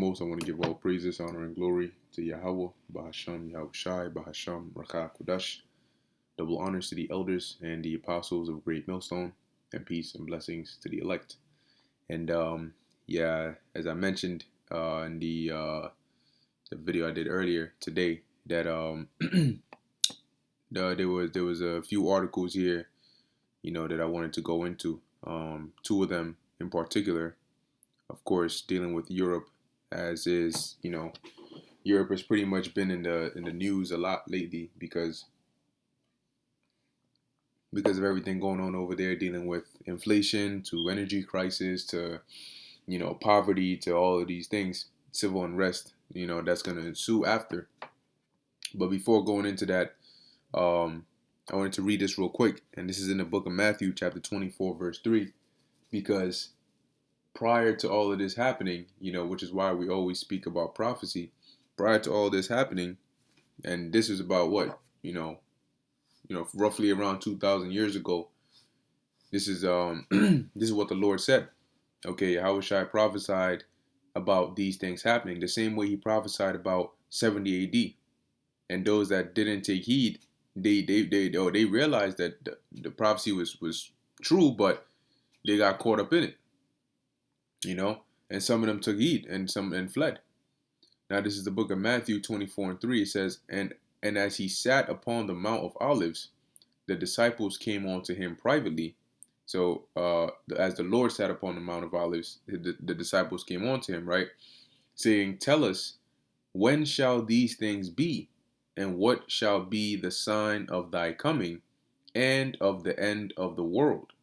foremost, I want to give all praises, honor, and glory to Yahweh, Bahasham, Yahweh Shai, Bahasham, Rakah Kudash. Double honors to the elders and the apostles of Great Millstone, and peace and blessings to the elect. And yeah, as I mentioned in the video I did earlier today, that there was a few articles here, that I wanted to go into. Two of them in particular, of course, dealing with Europe, as is, Europe has pretty much been in the news a lot lately because of everything going on over there, dealing with inflation to energy crisis to poverty to all of these things, civil unrest, that's going to ensue after. But before going into that, I wanted to read this real quick, and this is in the book of Matthew, chapter 24, verse 3, because prior to all of this happening, which is why we always speak about prophecy, prior to all this happening, and this is about what, roughly around 2,000 years ago. This is this is what the Lord said. Okay, Yahushua prophesied about these things happening the same way he prophesied about 70 AD. And those that didn't take heed, they realized that the prophecy was true, but they got caught up in it, and some of them took heed and fled. Now this is the book of Matthew 24:3. It says, and as he sat upon the Mount of Olives, the disciples came unto him privately. So as the Lord sat upon the Mount of Olives, the disciples came unto him, right? Saying, tell us, when shall these things be? And what shall be the sign of thy coming and of the end of the world?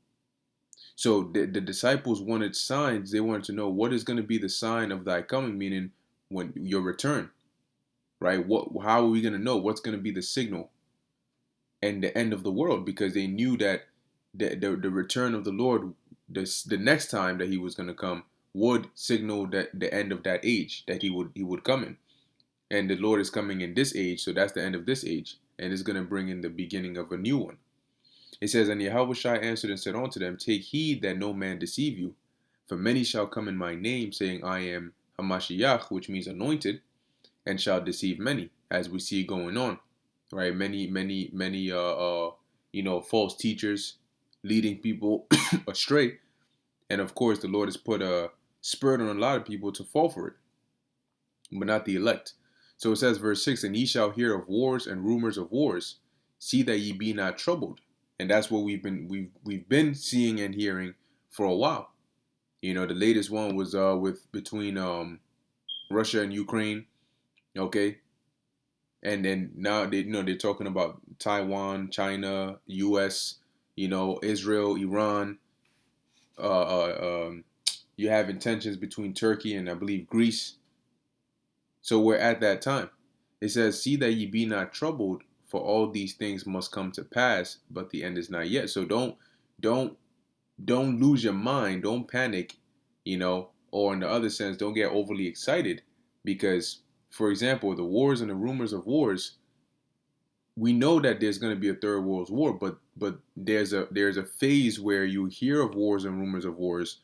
So the disciples wanted signs. They wanted to know what is going to be the sign of thy coming, meaning when your return, right? How are we going to know what's going to be the signal and the end of the world? Because they knew that the return of the Lord, the next time that he was going to come, would signal that the end of that age that he would come in. And the Lord is coming in this age, so that's the end of this age, and it's going to bring in the beginning of a new one. It says, and Yahushua answered and said unto them, take heed that no man deceive you, for many shall come in my name, saying, I am Hamashiach, which means anointed, and shall deceive many, as we see going on, right? Many false teachers leading people astray, and of course the Lord has put a spirit on a lot of people to fall for it, but not the elect. So it says, verse 6, and ye shall hear of wars and rumors of wars. See that ye be not troubled. And that's what we've been seeing and hearing for a while. The latest one was between Russia and Ukraine. Okay. And then now they're talking about Taiwan, China, US, Israel, Iran. You have intentions between Turkey and I believe Greece. So we're at that time. It says, see that ye be not troubled, for all these things must come to pass, but the end is not yet. So don't lose your mind. Don't panic, or in the other sense, don't get overly excited. Because, for example, the wars and the rumors of wars, we know that there's going to be a third world war, but there's a phase where you hear of wars and rumors of wars,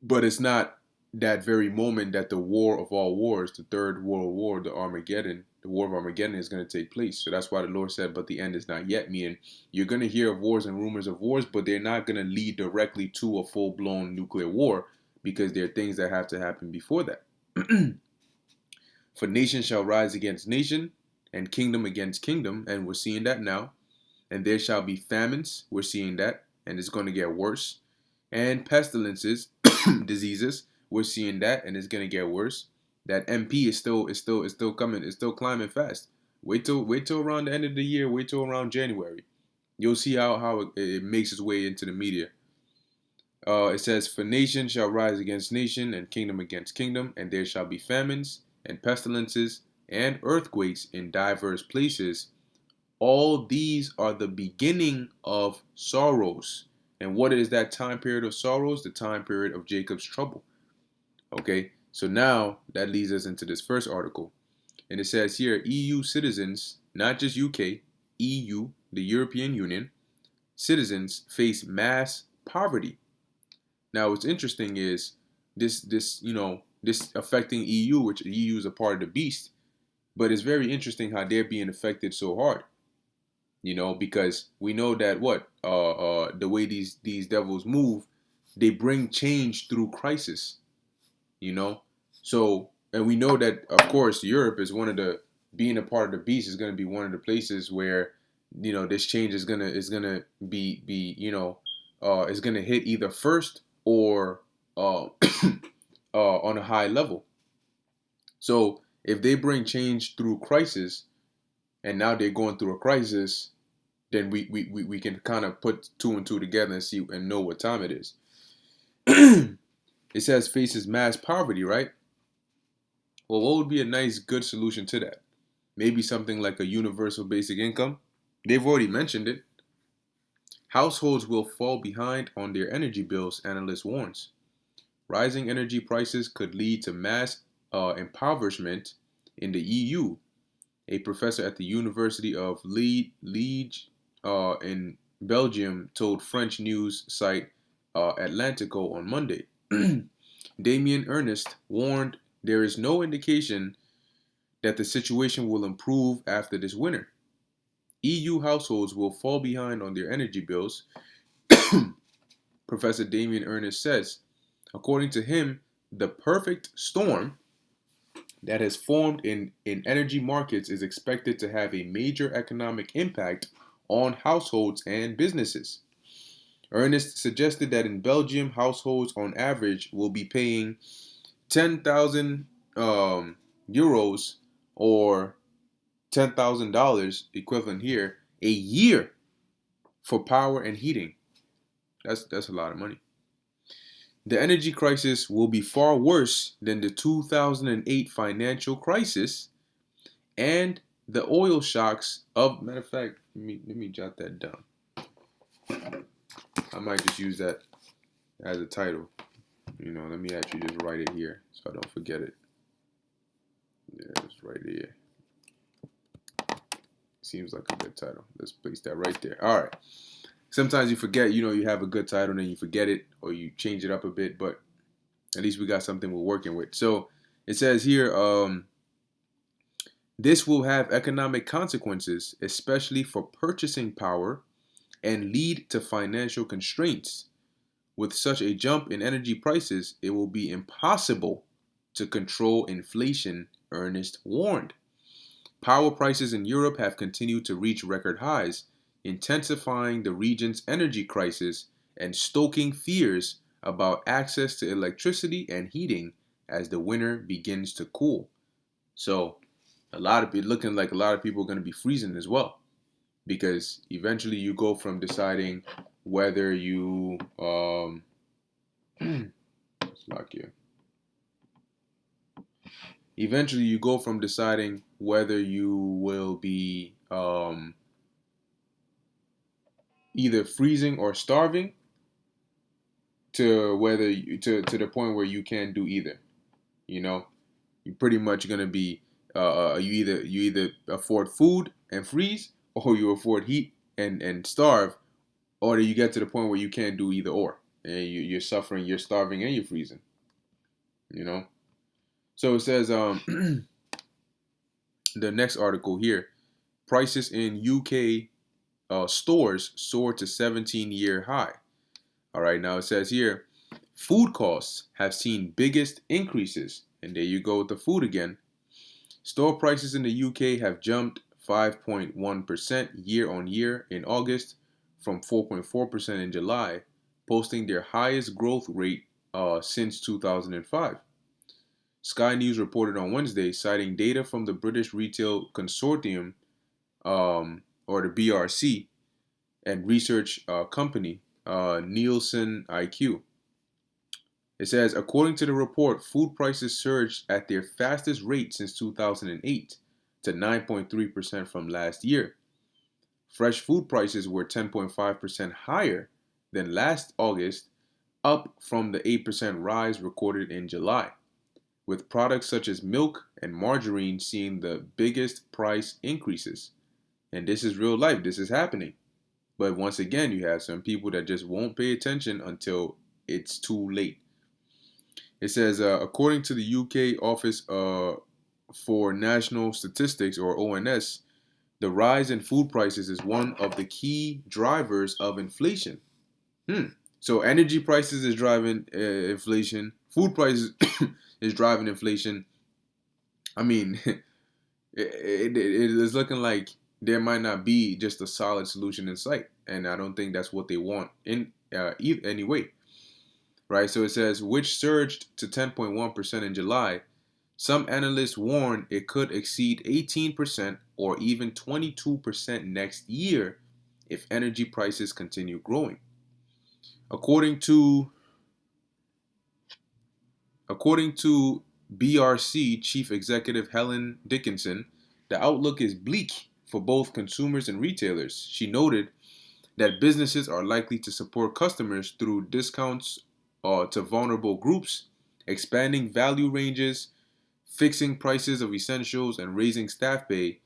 but it's not that very moment that the war of all wars, the third world war, the war of Armageddon is going to take place. So that's why the Lord said, but the end is not yet, meaning you're going to hear of wars and rumors of wars, but they're not going to lead directly to a full-blown nuclear war, because there are things that have to happen before that. For nation shall rise against nation, and kingdom against kingdom, and we're seeing that now. And there shall be famines, we're seeing that, and it's going to get worse. And pestilences, diseases, we're seeing that, and it's gonna get worse. That MP is still coming. It's still climbing fast. Wait till around the end of the year. Wait till around January. You'll see how it makes its way into the media. It says, for nation shall rise against nation, and kingdom against kingdom, and there shall be famines and pestilences and earthquakes in diverse places. All these are the beginning of sorrows. And what is that time period of sorrows? The time period of Jacob's trouble. Okay, so now that leads us into this first article. And it says here, EU citizens, not just UK, EU, the European Union, citizens face mass poverty. Now, what's interesting is this this affecting EU, which EU is a part of the beast. But it's very interesting how they're being affected so hard. Because we know that the way these devils move, they bring change through crisis. So, and we know that, of course, Europe is being a part of the beast is going to be one of the places where this change is gonna be is gonna hit either first or on a high level. So if they bring change through crisis, and now they're going through a crisis, then we can kind of put two and two together and see and know what time it is. It says faces mass poverty, right? Well, what would be a nice, good solution to that? Maybe something like a universal basic income. They've already mentioned it. Households will fall behind on their energy bills, analyst warns. Rising energy prices could lead to mass impoverishment in the EU. A professor at the University of Liege in Belgium told French news site Atlantico on Monday. Damien Ernest warned there is no indication that the situation will improve after this winter. EU households will fall behind on their energy bills, Professor Damien Ernest says. According to him, the perfect storm that has formed in energy markets is expected to have a major economic impact on households and businesses. Ernest suggested that in Belgium, households on average will be paying 10,000 euros or $10,000 equivalent here a year for power and heating. That's a lot of money. The energy crisis will be far worse than the 2008 financial crisis and the oil shocks of. Matter of fact, let me jot that down. I might just use that as a title. Let me actually just write it here so I don't forget it. Yeah, it's right here. Seems like a good title. Let's place that right there. All right. Sometimes you forget, you have a good title and then you forget it or you change it up a bit, but at least we got something we're working with. So it says here, this will have economic consequences, especially for purchasing power, and lead to financial constraints. With such a jump in energy prices, it will be impossible to control inflation, Ernest warned. Power prices in Europe have continued to reach record highs, intensifying the region's energy crisis and stoking fears about access to electricity and heating as the winter begins to cool. So, looking like a lot of people are going to be freezing as well, because eventually you go from deciding whether you let's lock here. Eventually you go from deciding whether you will be either freezing or starving to whether to the point where you can't do either. You're pretty much gonna be you either afford food and freeze, or you afford heat and starve, or you get to the point where you can't do either or, and you're suffering, you're starving, and you're freezing. So it says the next article here: prices in UK stores soared to 17-year high. All right, now it says here, food costs have seen biggest increases. And there you go with the food again. Store prices in the UK have jumped 5.1% year on year in August from 4.4% in July, posting their highest growth rate since 2005. Sky News reported on Wednesday, citing data from the British Retail Consortium, or the BRC, and research company Nielsen IQ. It says, according to the report, food prices surged at their fastest rate since 2008 to 9.3% from last year. Fresh food prices were 10.5% higher than last August, up from the 8% rise recorded in July, with products such as milk and margarine seeing the biggest price increases. And this is real life. This is happening. But once again, you have some people that just won't pay attention until it's too late. It says, according to the UK Office for National Statistics, or ONS, the rise in food prices is one of the key drivers of inflation. So energy prices is driving inflation. Food prices is driving inflation. I mean, it is looking like there might not be just a solid solution in sight, and I don't think that's what they want in anyway, right? So it says, which surged to 10.1% in July. Some analysts warn it could exceed 18% or even 22% next year if energy prices continue growing. According to BRC Chief Executive Helen Dickinson, the outlook is bleak for both consumers and retailers. She noted that businesses are likely to support customers through discounts to vulnerable groups, expanding value ranges, fixing prices of essentials, and raising staff pay,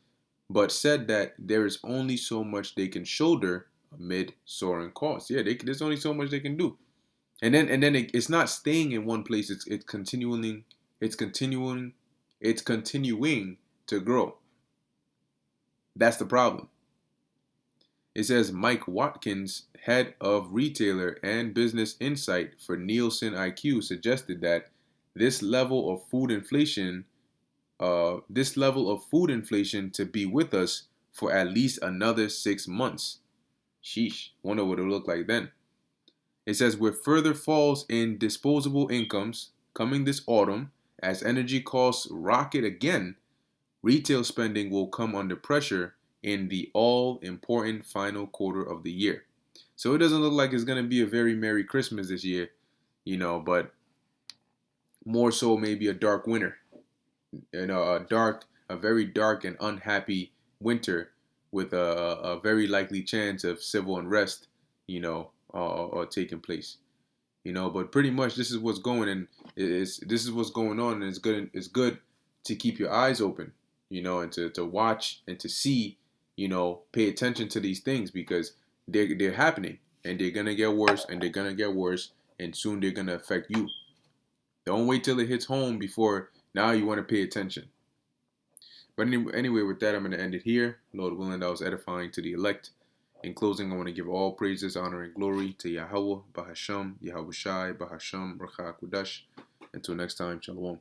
but said that there is only so much they can shoulder amid soaring costs. Yeah, there's only so much they can do. And then it's not staying in one place. It's continuing to grow. That's the problem. It says Mike Watkins, head of retailer and business insight for Nielsen IQ, suggested that this level of food inflation, to be with us for at least another 6 months. Sheesh, wonder what it'll look like then. It says, with further falls in disposable incomes coming this autumn, as energy costs rocket again, retail spending will come under pressure in the all-important final quarter of the year. So it doesn't look like it's going to be a very Merry Christmas this year, but more so maybe a dark winter. A very dark and unhappy winter with a very likely chance of civil unrest, taking place. But pretty much this is what's going, and this is what's going on, and it's good to keep your eyes open, and to watch and to see, pay attention to these things, because they're happening, and they're gonna get worse, and they're gonna get worse, and soon they're gonna affect you. Don't wait till it hits home before now you want to pay attention. But anyway, with that, I'm going to end it here. Lord willing, that was edifying to the elect. In closing, I want to give all praises, honor, and glory to Yahweh, Bahasham, Yahweh Shai, Bahasham, Rakha Kudash. Until next time, Shalom.